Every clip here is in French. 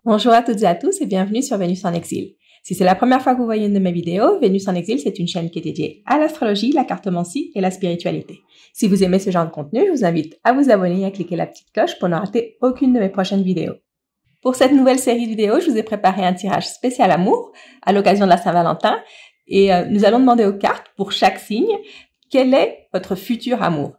Bonjour à toutes et à tous et bienvenue sur Vénus en exil. Si c'est la première fois que vous voyez une de mes vidéos, Vénus en exil, c'est une chaîne qui est dédiée à l'astrologie, la cartomancie et la spiritualité. Si vous aimez ce genre de contenu, je vous invite à vous abonner et à cliquer la petite cloche pour ne rater aucune de mes prochaines vidéos. Pour cette nouvelle série de vidéos, je vous ai préparé un tirage spécial amour à l'occasion de la Saint-Valentin et nous allons demander aux cartes pour chaque signe quel est votre futur amour.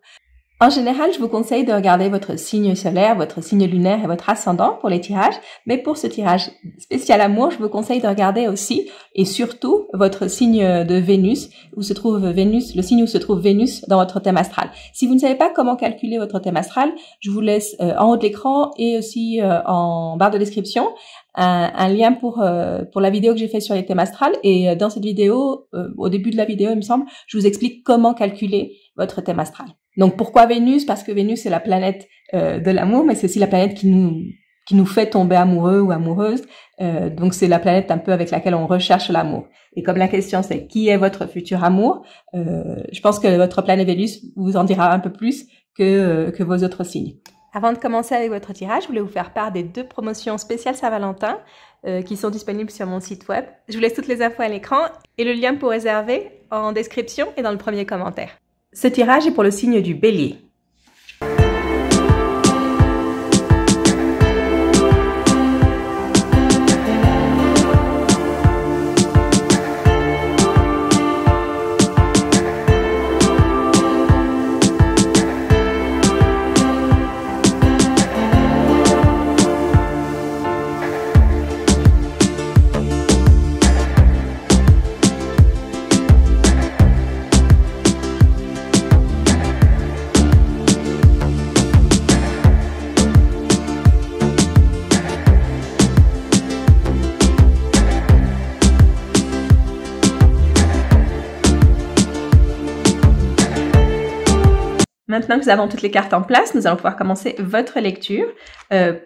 En général, je vous conseille de regarder votre signe solaire, votre signe lunaire et votre ascendant pour les tirages, mais pour ce tirage spécial amour, je vous conseille de regarder aussi et surtout votre signe de Vénus, où se trouve Vénus, le signe où se trouve Vénus dans votre thème astral. Si vous ne savez pas comment calculer votre thème astral, je vous laisse en haut de l'écran et aussi en barre de description un lien pour la vidéo que j'ai fait sur les thèmes astrales. Et dans cette vidéo, au début de la vidéo, il me semble, je vous explique comment calculer votre thème astral. Donc pourquoi Vénus? Parce que Vénus c'est la planète de l'amour, mais c'est aussi la planète qui nous fait tomber amoureux ou amoureuse. Donc c'est la planète un peu avec laquelle on recherche l'amour. Et comme la question c'est qui est votre futur amour, je pense que votre planète Vénus vous en dira un peu plus que vos autres signes. Avant de commencer avec votre tirage, je voulais vous faire part des 2 promotions spéciales Saint-Valentin qui sont disponibles sur mon site web. Je vous laisse toutes les infos à l'écran et le lien pour réserver en description et dans le premier commentaire. Ce tirage est pour le signe du Bélier. Maintenant que nous avons toutes les cartes en place, nous allons pouvoir commencer votre lecture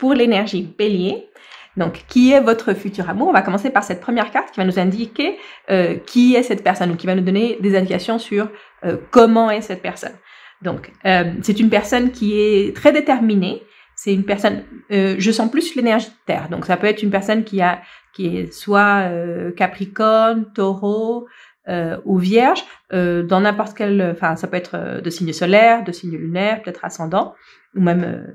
pour l'énergie Bélier. Donc, qui est votre futur amour? On va commencer par cette première carte qui va nous indiquer qui est cette personne, ou qui va nous donner des indications sur comment est cette personne. Donc, c'est une personne qui est très déterminée. C'est une personne, je sens plus l'énergie de terre. Donc, ça peut être une personne qui est soit Capricorne, Taureau, ou Vierge, dans n'importe quel, enfin ça peut être de signe solaire, de signe lunaire, peut-être ascendant, ou même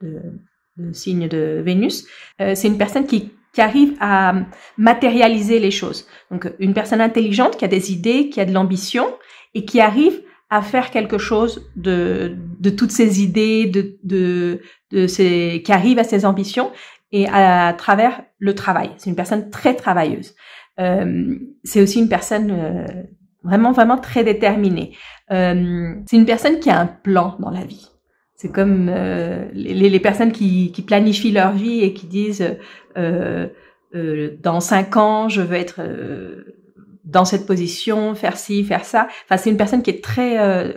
de signe de Vénus. C'est une personne qui arrive à matérialiser les choses. Donc une personne intelligente qui a des idées, qui a de l'ambition et qui arrive à faire quelque chose de toutes ces idées, qui arrive à ses ambitions et à travers le travail. C'est une personne très travailleuse. C'est aussi une personne vraiment très déterminée. C'est une personne qui a un plan dans la vie. C'est comme les personnes qui planifient leur vie et qui disent dans 5 ans je veux être dans cette position, faire ci, faire ça. Enfin, c'est une personne qui est très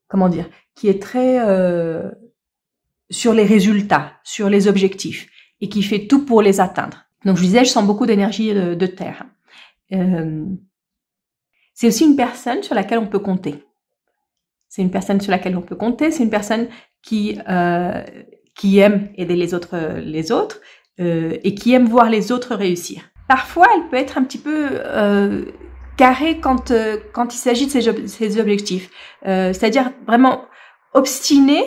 comment dire, qui est très sur les résultats, sur les objectifs et qui fait tout pour les atteindre. Donc, je disais, je sens beaucoup d'énergie de terre. C'est aussi une personne sur laquelle on peut compter. C'est une personne sur laquelle on peut compter. C'est une personne qui aime aider les autres et qui aime voir les autres réussir. Parfois, elle peut être un petit peu carrée quand il s'agit de ses objectifs. C'est-à-dire vraiment obstinée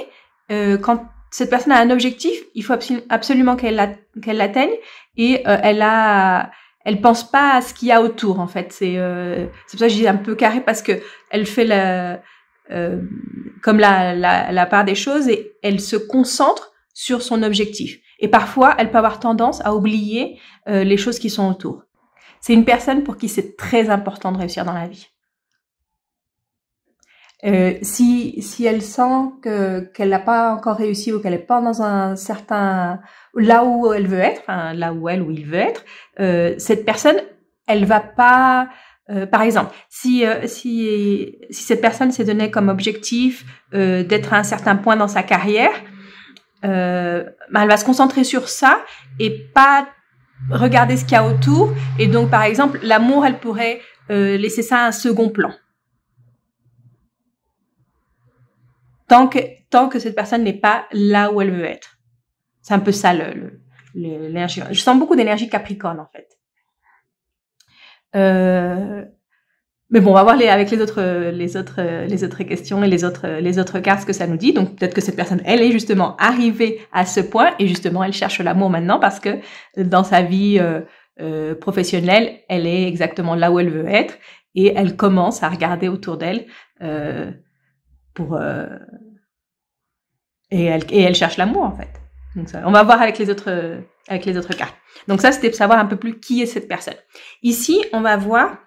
quand cette personne a un objectif, il faut absolument qu'elle l'atteigne et elle pense pas à ce qu'il y a autour en fait. C'est pour ça que je dis un peu carré parce que elle fait comme la part des choses et elle se concentre sur son objectif. Et parfois, elle peut avoir tendance à oublier les choses qui sont autour. C'est une personne pour qui c'est très important de réussir dans la vie. Si elle sent qu'elle n'a pas encore réussi ou qu'elle n'est pas dans un certain là où elle veut être, enfin là où il veut être, cette personne, elle va pas. Par exemple, si cette personne s'est donné comme objectif d'être à un certain point dans sa carrière, elle va se concentrer sur ça et pas regarder ce qu'il y a autour. Et donc, par exemple, l'amour, elle pourrait laisser ça à un second plan. Tant que cette personne n'est pas là où elle veut être. C'est un peu ça l'énergie. Je sens beaucoup d'énergie Capricorne en fait. Mais bon, on va voir avec les autres questions et les autres cartes ce que ça nous dit. Donc peut-être que cette personne, elle est justement arrivée à ce point et justement elle cherche l'amour maintenant parce que dans sa vie professionnelle, elle est exactement là où elle veut être et elle commence à regarder autour d'elle et elle cherche l'amour en fait. Donc ça, on va voir avec les autres cartes. Donc ça, c'était pour savoir un peu plus qui est cette personne. Ici, on va voir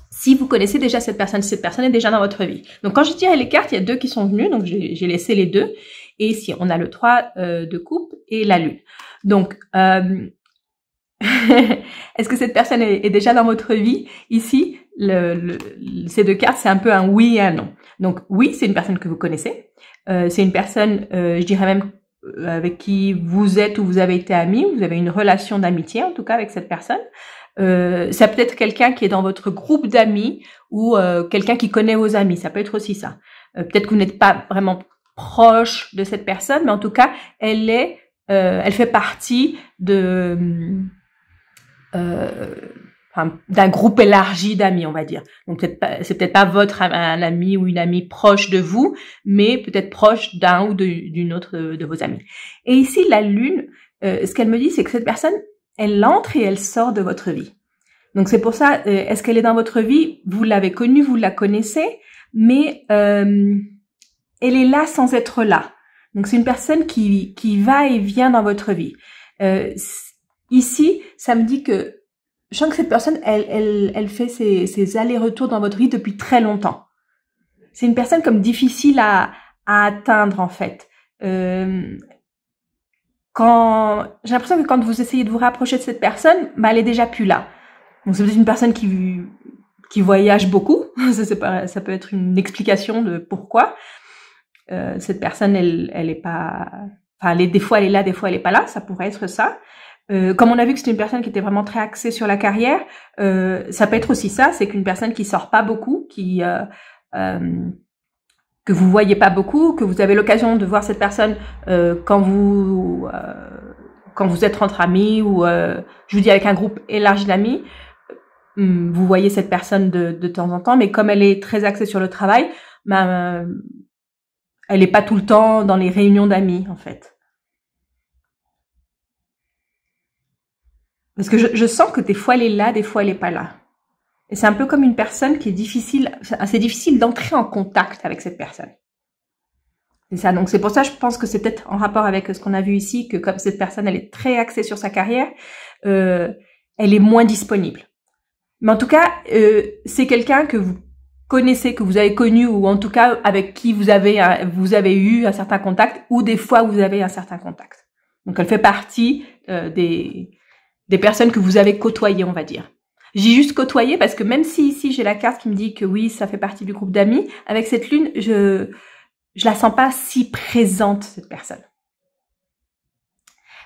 si vous connaissez déjà cette personne, si cette personne est déjà dans votre vie. Donc quand je dirais les cartes, il y a 2 qui sont venues, donc j'ai laissé les 2. Et ici, on a le 3 de coupe et la lune. Donc, est-ce que cette personne est déjà dans votre vie? Ici, ces 2 cartes, c'est un peu un oui et un non. Donc oui, c'est une personne que vous connaissez. C'est une personne, je dirais même, avec qui vous êtes ou vous avez été amis, vous avez une relation d'amitié en tout cas avec cette personne. Ça peut être quelqu'un qui est dans votre groupe d'amis ou quelqu'un qui connaît vos amis, ça peut être aussi ça. Peut-être que vous n'êtes pas vraiment proche de cette personne, mais en tout cas, elle fait partie d'un groupe élargi d'amis, on va dire. Donc c'est peut-être pas un ami ou une amie proche de vous, mais peut-être proche d'un ou d'une autre de vos amis. Et ici, la lune, ce qu'elle me dit, c'est que cette personne, elle entre et elle sort de votre vie. Donc c'est pour ça, est-ce qu'elle est dans votre vie? Vous l'avez connue, vous la connaissez, mais elle est là sans être là. Donc c'est une personne qui va et vient dans votre vie. Ici, ça me dit que je sens que cette personne, elle fait ses allers-retours dans votre vie depuis très longtemps. C'est une personne comme difficile à atteindre en fait. J'ai l'impression que quand vous essayez de vous rapprocher de cette personne, bah elle est déjà plus là. Donc c'est peut-être une personne qui voyage beaucoup. Ça peut être une explication de pourquoi cette personne elle est pas. Enfin, des fois elle est là, des fois elle est pas là. Ça pourrait être ça. Comme on a vu que c'était une personne qui était vraiment très axée sur la carrière, ça peut être aussi ça. C'est qu'une personne qui sort pas beaucoup, que vous voyez pas beaucoup, que vous avez l'occasion de voir cette personne quand vous êtes entre amis ou je vous dis avec un groupe élargi d'amis, vous voyez cette personne de temps en temps, mais comme elle est très axée sur le travail, elle est pas tout le temps dans les réunions d'amis en fait. Parce que je sens que des fois elle est là, des fois elle est pas là. Et c'est un peu comme une personne qui c'est difficile d'entrer en contact avec cette personne. C'est ça. Donc c'est pour ça, je pense que c'est peut-être en rapport avec ce qu'on a vu ici, que comme cette personne, elle est très axée sur sa carrière, elle est moins disponible. Mais en tout cas, c'est quelqu'un que vous connaissez, que vous avez connu, ou en tout cas avec qui vous avez eu un certain contact, ou des fois vous avez un certain contact. Donc elle fait partie des personnes que vous avez côtoyées, on va dire. J'ai juste côtoyé parce que même si ici j'ai la carte qui me dit que oui, ça fait partie du groupe d'amis, avec cette lune, je la sens pas si présente, cette personne.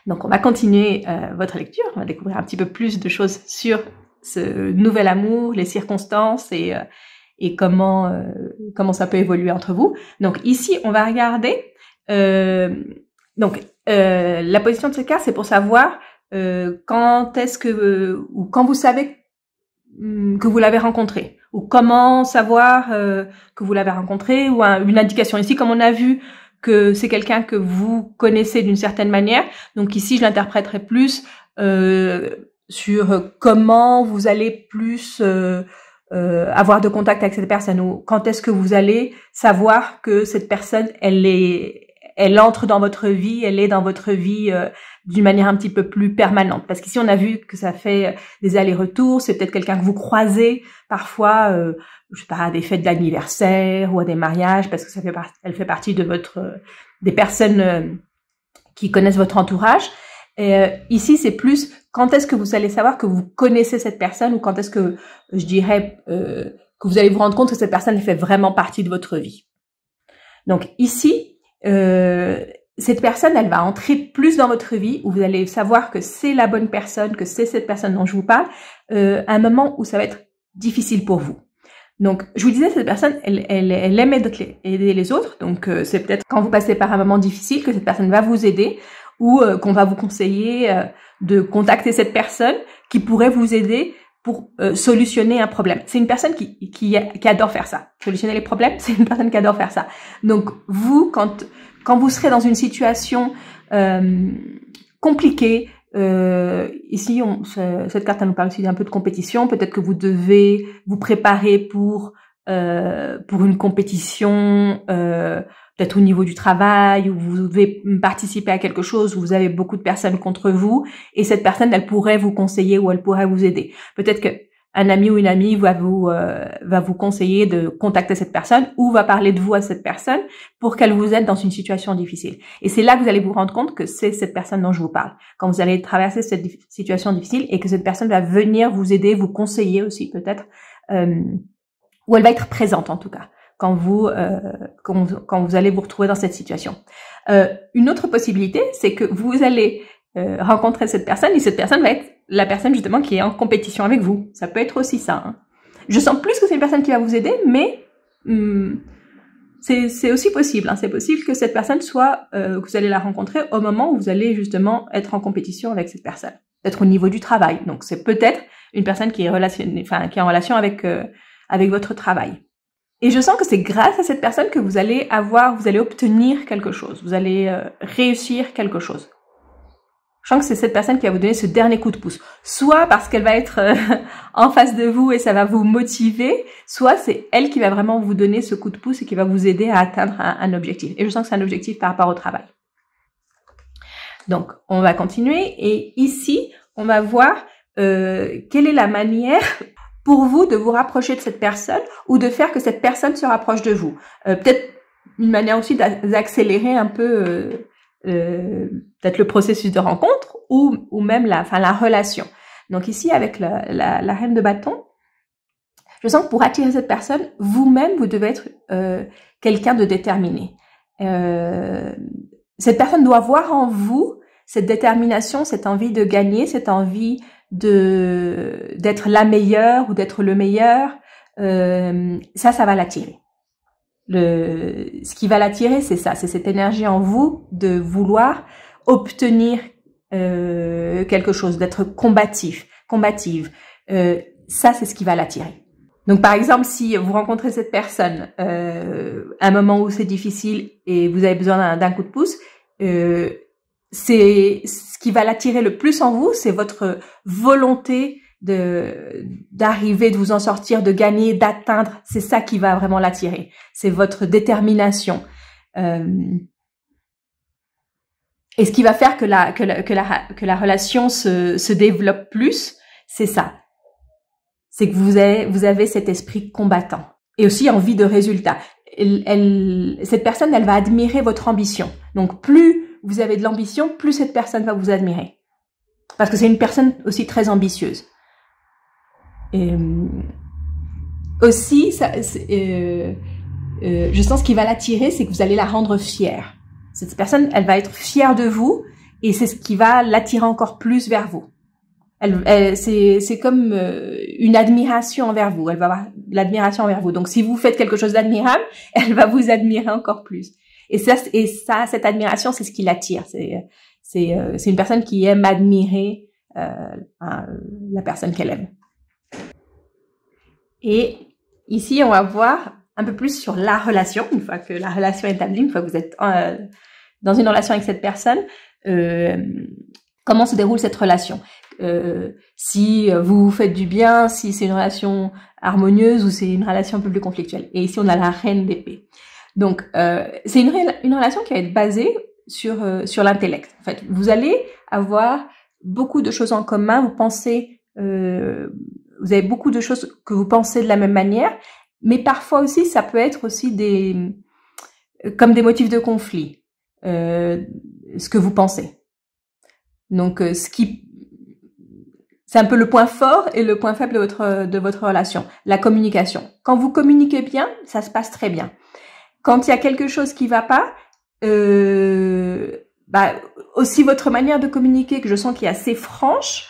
Donc on va continuer votre lecture, on va découvrir un petit peu plus de choses sur ce nouvel amour, les circonstances et comment ça peut évoluer entre vous. Donc ici, on va regarder la position de cette carte, c'est pour savoir quand est-ce que ou quand vous savez que vous l'avez rencontré, ou comment savoir que vous l'avez rencontré, ou une indication. Ici, comme on a vu que c'est quelqu'un que vous connaissez d'une certaine manière, donc ici je l'interpréterai plus sur comment vous allez plus avoir de contact avec cette personne, ou quand est-ce que vous allez savoir que cette personne elle entre dans votre vie, elle est dans votre vie d'une manière un petit peu plus permanente. Parce qu'ici, on a vu que ça fait des allers-retours, c'est peut-être quelqu'un que vous croisez parfois, je sais pas, à des fêtes d'anniversaire ou à des mariages, parce que elle fait partie de des personnes qui connaissent votre entourage. Et ici, c'est plus quand est-ce que vous allez savoir que vous connaissez cette personne, ou quand est-ce que, je dirais, que vous allez vous rendre compte que cette personne fait vraiment partie de votre vie. Donc ici, cette personne, elle va entrer plus dans votre vie, où vous allez savoir que c'est la bonne personne, que c'est cette personne dont je vous parle, à un moment où ça va être difficile pour vous. Donc, je vous disais, cette personne, elle aime aider les autres. Donc, c'est peut-être quand vous passez par un moment difficile que cette personne va vous aider, ou qu'on va vous conseiller de contacter cette personne qui pourrait vous aider pour solutionner un problème. C'est une personne qui adore faire ça. Solutionner les problèmes, c'est une personne qui adore faire ça. Donc vous, quand vous serez dans une situation compliquée, ici, cette carte elle nous parle aussi d'un peu de compétition. Peut-être que vous devez vous préparer pour une compétition, peut-être au niveau du travail, où vous devez participer à quelque chose, où vous avez beaucoup de personnes contre vous, et cette personne, elle pourrait vous conseiller ou elle pourrait vous aider. Peut-être que un ami ou une amie va vous conseiller de contacter cette personne ou va parler de vous à cette personne pour qu'elle vous aide dans une situation difficile. Et c'est là que vous allez vous rendre compte que c'est cette personne dont je vous parle. Quand vous allez traverser cette situation difficile et que cette personne va venir vous aider, vous conseiller aussi peut-être, ou elle va être présente en tout cas quand vous allez vous retrouver dans cette situation. Une autre possibilité, c'est que vous allez rencontrer cette personne et cette personne va être la personne justement qui est en compétition avec vous. Ça peut être aussi ça. Hein. Je sens plus que c'est une personne qui va vous aider, mais c'est aussi possible. Hein. C'est possible que cette personne soit que vous allez la rencontrer au moment où vous allez justement être en compétition avec cette personne, peut-être au niveau du travail. Donc c'est peut-être une personne qui est en relation avec votre travail. Et je sens que c'est grâce à cette personne que vous allez obtenir quelque chose, vous allez réussir quelque chose. Je sens que c'est cette personne qui va vous donner ce dernier coup de pouce. Soit parce qu'elle va être en face de vous et ça va vous motiver, soit c'est elle qui va vraiment vous donner ce coup de pouce et qui va vous aider à atteindre un objectif. Et je sens que c'est un objectif par rapport au travail. Donc, on va continuer. Et ici, on va voir quelle est la manière pour vous de vous rapprocher de cette personne ou de faire que cette personne se rapproche de vous. Peut-être une manière aussi d'accélérer un peu peut-être le processus de rencontre ou même la relation. Donc ici, avec la reine de bâton, je sens que pour attirer cette personne, vous-même, vous devez être quelqu'un de déterminé. Cette personne doit voir en vous cette détermination, cette envie de gagner, cette envie d'être la meilleure ou d'être le meilleur. Ça va l'attirer. Ce qui va l'attirer, c'est ça, c'est cette énergie en vous de vouloir obtenir quelque chose, d'être combative. Ça, c'est ce qui va l'attirer. Donc, par exemple, si vous rencontrez cette personne à un moment où c'est difficile et vous avez besoin d'un coup de pouce, c'est ce qui va l'attirer le plus en vous, c'est votre volonté d'arriver, de vous en sortir, de gagner, d'atteindre. C'est ça qui va vraiment l'attirer. C'est votre détermination. Et ce qui va faire que la relation se développe plus, c'est ça. C'est que vous avez cet esprit combattant et aussi envie de résultat. Cette personne, elle va admirer votre ambition. Donc, plus vous avez de l'ambition, plus cette personne va vous admirer. Parce que c'est une personne aussi très ambitieuse. Et aussi, je sens ce qui va l'attirer, c'est que vous allez la rendre fière. Cette personne, elle va être fière de vous et c'est ce qui va l'attirer encore plus vers vous. C'est comme une admiration envers vous. Elle va avoir l'admiration envers vous. Donc, si vous faites quelque chose d'admirable, elle va vous admirer encore plus. Et ça, cette admiration, c'est ce qui l'attire. C'est une personne qui aime admirer la personne qu'elle aime. Et ici, on va voir un peu plus sur la relation. Une fois que la relation est établie, une fois que vous êtes dans une relation avec cette personne, comment se déroule cette relation? Si vous vous faites du bien, si c'est une relation harmonieuse ou c'est une relation un peu plus conflictuelle. Et ici, on a la reine d'épée. Donc, c'est une relation qui va être basée sur l'intellect. En fait, vous allez avoir beaucoup de choses en commun. Vous avez beaucoup de choses que vous pensez de la même manière, mais parfois aussi, ça peut être aussi comme des motifs de conflit, ce que vous pensez. Donc, c'est un peu le point fort et le point faible de votre relation, la communication. Quand vous communiquez bien, ça se passe très bien. Quand il y a quelque chose qui va pas, aussi votre manière de communiquer, que je sens qui est assez franche,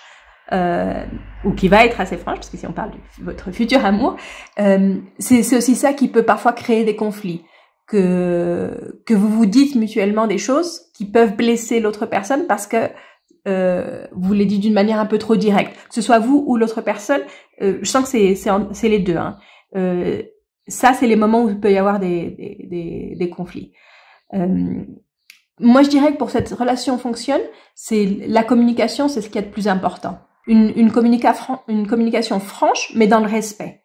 ou qui va être assez franche, parce que si on parle de votre futur amour, c'est aussi ça qui peut parfois créer des conflits. que vous vous dites mutuellement des choses qui peuvent blesser l'autre personne parce que vous les dites d'une manière un peu trop directe, que ce soit vous ou l'autre personne. Je sens que c'est les deux. Hein. Ça, c'est les moments où il peut y avoir des conflits. Moi, je dirais que pour cette relation fonctionne, c'est la communication, c'est ce qu'il y a de plus important. Une communication franche, mais dans le respect.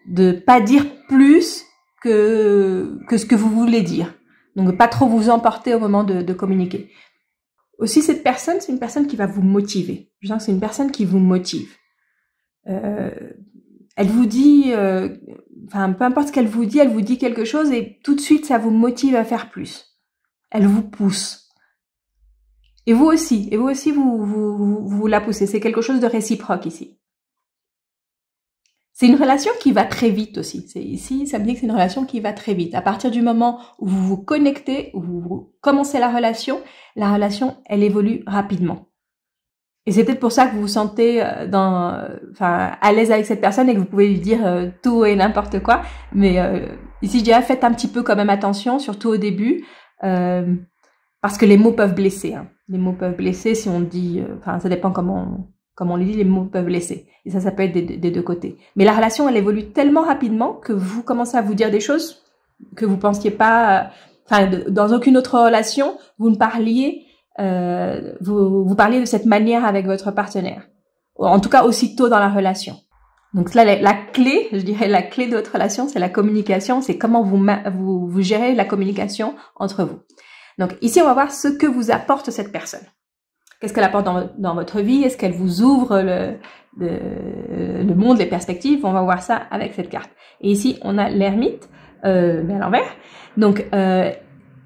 De pas dire plus que ce que vous voulez dire. Donc, pas trop vous emporter au moment de communiquer. Aussi, cette personne, c'est une personne qui va vous motiver. Je sens que c'est une personne qui vous motive. Elle vous dit, peu importe ce qu'elle vous dit quelque chose et tout de suite, ça vous motive à faire plus. Elle vous pousse. Et vous aussi, vous la poussez. C'est quelque chose de réciproque ici. C'est une relation qui va très vite aussi. Ici, ça me dit que c'est une relation qui va très vite. À partir du moment où vous vous connectez, où vous commencez la relation, elle évolue rapidement. Et c'est peut-être pour ça que vous vous sentez à l'aise avec cette personne et que vous pouvez lui dire tout et n'importe quoi. Mais ici, je dirais, faites un petit peu quand même attention, surtout au début, parce que les mots peuvent blesser. Hein. Les mots peuvent blesser si on dit... ça dépend comment on les dit, les mots peuvent blesser. Et ça peut être des deux côtés. Mais la relation, elle évolue tellement rapidement que vous commencez à vous dire des choses que vous pensiez pas... dans aucune autre relation, vous ne parliez... vous parliez de cette manière avec votre partenaire. En tout cas, aussitôt dans la relation. Donc là, la clé, je dirais, la clé de votre relation, c'est la communication. C'est comment vous gérez la communication entre vous. Donc ici, on va voir ce que vous apporte cette personne. Qu'est-ce qu'elle apporte dans votre vie? Est-ce qu'elle vous ouvre le monde, les perspectives? On va voir ça avec cette carte. Et ici, on a l'ermite, mais à l'envers. Donc,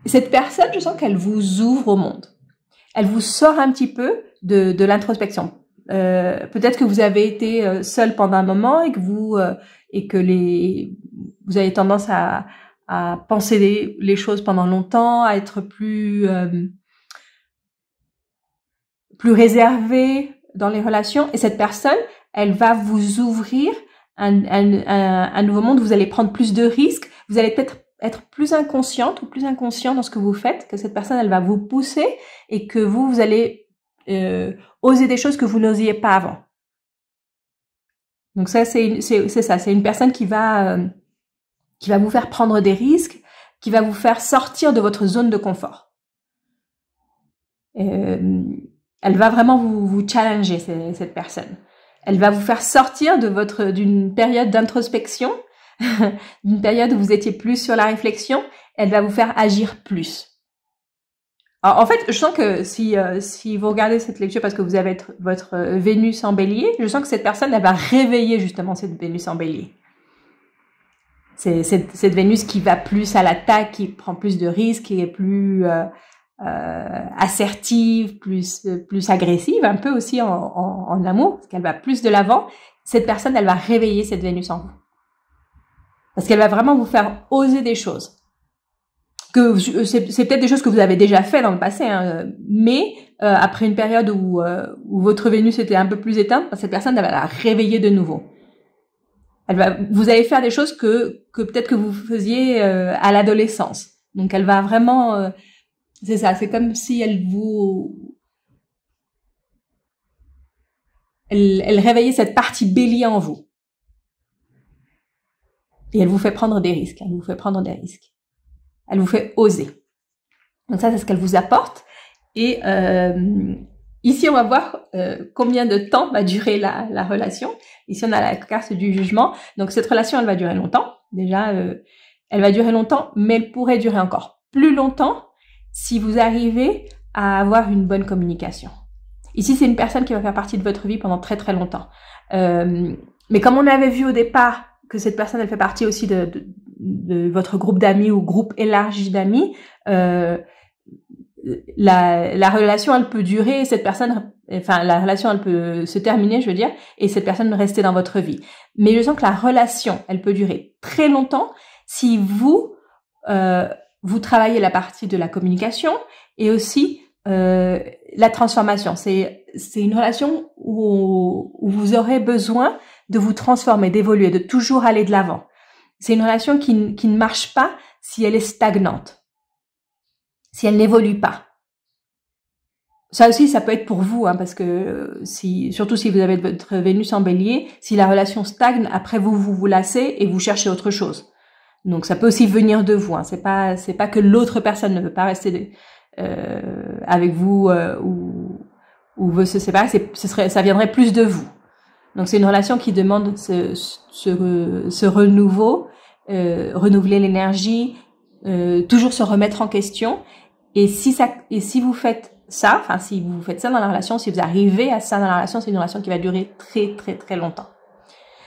cette personne, je sens qu'elle vous ouvre au monde. Elle vous sort un petit peu de l'introspection. Peut-être que vous avez été seul pendant un moment et que vous avez tendance à penser les choses pendant longtemps, à être plus réservé dans les relations. Et cette personne, elle va vous ouvrir un nouveau monde. Vous allez prendre plus de risques. Vous allez peut-être être plus inconsciente ou plus inconscient dans ce que vous faites, que cette personne, elle va vous pousser et que vous allez oser des choses que vous n'osiez pas avant. Donc ça, c'est ça. C'est une personne qui va vous faire prendre des risques, qui va vous faire sortir de votre zone de confort. Elle va vraiment vous challenger, cette personne. Elle va vous faire sortir d'une période d'introspection, d'une période où vous étiez plus sur la réflexion. Elle va vous faire agir plus. Alors, en fait, je sens que si vous regardez cette lecture parce que vous avez votre Vénus en Bélier, je sens que cette personne, elle va réveiller justement cette Vénus en Bélier. C'est cette Vénus qui va plus à l'attaque, qui prend plus de risques, qui est plus assertive, plus agressive, un peu aussi en amour, parce qu'elle va plus de l'avant. Cette personne, elle va réveiller cette Vénus en vous. Parce qu'elle va vraiment vous faire oser des choses. C'est peut-être des choses que vous avez déjà fait dans le passé, hein, mais après une période où votre Vénus était un peu plus éteinte, cette personne, elle va la réveiller de nouveau. Vous allez faire des choses que peut-être que vous faisiez à l'adolescence. Donc elle va vraiment... c'est ça, c'est comme si elle réveillait cette partie Bélier en vous. Et elle vous fait prendre des risques. Elle vous fait oser. Donc ça, c'est ce qu'elle vous apporte. Et ici, on va voir combien de temps va durer la relation. Ici, on a la carte du jugement. Donc cette relation, elle va durer longtemps. Déjà, elle va durer longtemps, mais elle pourrait durer encore plus longtemps si vous arrivez à avoir une bonne communication. Ici, c'est une personne qui va faire partie de votre vie pendant très très longtemps. Mais comme on avait vu au départ que cette personne, elle fait partie aussi de votre groupe d'amis ou groupe élargi d'amis, la relation, elle peut durer, la relation, elle peut se terminer, je veux dire, et cette personne rester dans votre vie. Mais je sens que la relation, elle peut durer très longtemps si vous travaillez la partie de la communication et aussi la transformation. C'est une relation où vous aurez besoin de vous transformer, d'évoluer, de toujours aller de l'avant. c'est une relation qui ne marche pas si elle est stagnante, si elle n'évolue pas. Ça aussi, ça peut être pour vous, hein, parce que surtout si vous avez votre Vénus en Bélier, si la relation stagne, après vous lassez et vous cherchez autre chose. Donc ça peut aussi venir de vous. Hein. C'est pas que l'autre personne ne veut pas rester avec vous ou veut se séparer. Ça viendrait plus de vous. Donc c'est une relation qui demande ce renouveau, renouveler l'énergie, toujours se remettre en question. Et si vous faites ça, enfin si vous faites ça dans la relation, si vous arrivez à ça dans la relation, c'est une relation qui va durer très très très longtemps.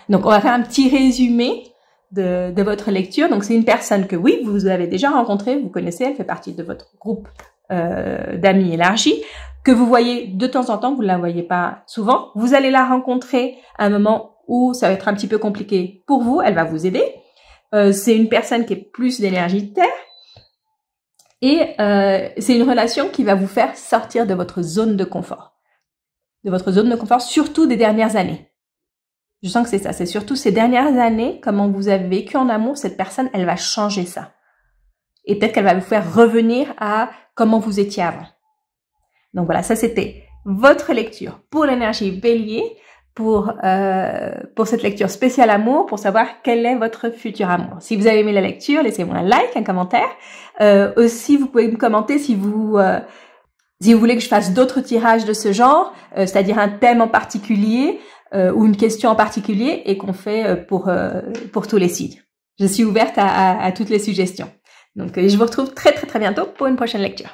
Donc on va faire un petit résumé de votre lecture. Donc c'est une personne que oui, vous avez déjà rencontrée, vous connaissez, elle fait partie de votre groupe d'amis élargi, que vous voyez de temps en temps, vous ne la voyez pas souvent. Vous allez la rencontrer à un moment où ça va être un petit peu compliqué pour vous, elle va vous aider. C'est une personne qui est plus d'énergie terre. Et c'est une relation qui va vous faire sortir de votre zone de confort. De votre zone de confort, surtout des dernières années. Je sens que c'est ça. C'est surtout ces dernières années, comment vous avez vécu en amour, cette personne, elle va changer ça. Et peut-être qu'elle va vous faire revenir à comment vous étiez avant. Donc voilà, ça c'était votre lecture pour l'énergie Bélier, pour cette lecture spéciale amour, pour savoir quel est votre futur amour. Si vous avez aimé la lecture, laissez-moi un like, un commentaire. Aussi, vous pouvez me commenter si vous voulez que je fasse d'autres tirages de ce genre, c'est-à-dire un thème en particulier ou une question en particulier et qu'on fait pour tous les signes. Je suis ouverte à toutes les suggestions. Donc, je vous retrouve très très très bientôt pour une prochaine lecture.